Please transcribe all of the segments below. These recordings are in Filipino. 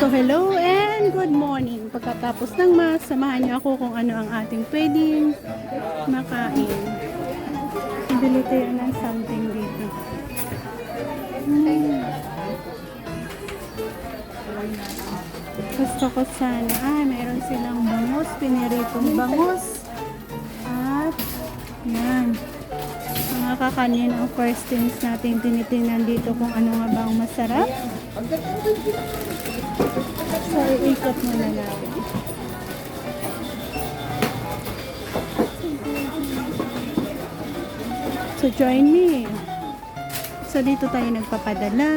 Hello and good morning. Pagkatapos ng mas, samahan niyo ako kung ano ang ating pwedeng makain. Bili tayo ng something dito. Gusto ko sana. Mayroon silang bangus, piniritong bangus. At, yan. Mga kakanin ang first things natin tinitingnan dito kung ano nga ba ang masarap. So, iikot muna natin. So, join me. So, dito tayo nagpapadala.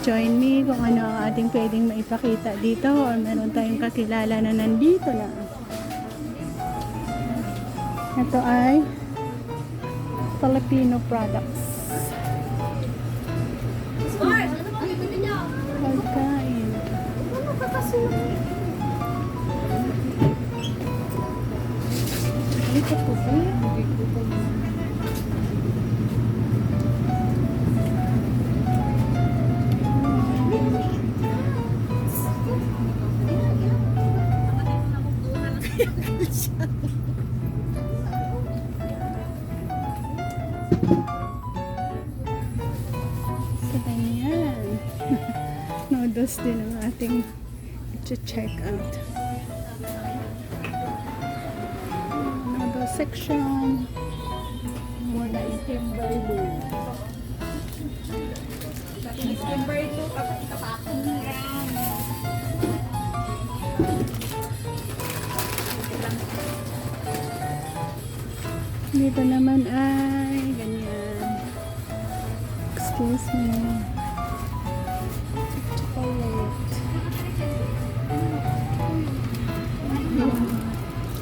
Join me kung ano ang ating pwedeng maipakita dito or meron tayong kakilala na nandito na. Ito ay Filipino products. Pagkain. Ito po ba? So, ganyan. Noodles din ang ating check out. Noodle section. Wala yung timber doon. Timber ito, kapakong Dito naman ay ganyan. Excuse me. Chocolate.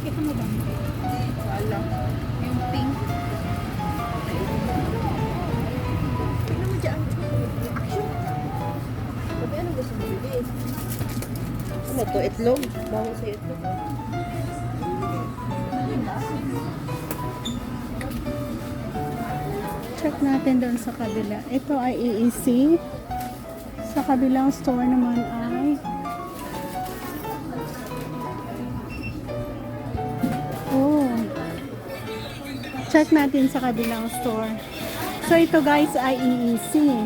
Kita mo ba? Wala. Yung pink. Tignan mo dyan. Action. Sabi, ano gusto mo bibig? Ano to? Itlog? Bago sa itlog. Check natin doon sa kabila. Ito ay EEC. Sa kabilang store naman ay check natin sa kabilang store. So ito guys ay EEC.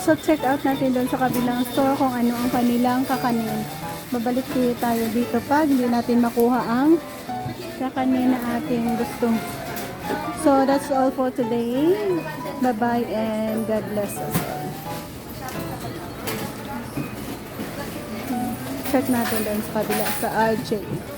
So check out natin doon sa kabilang store kung ano ang kanilang kakanin. Babalik tayo dito pag hindi natin makuha ang kakanin na ating gusto. So that's all for today. Bye-bye and God bless us all. Check natin doon sa kabila sa RJ.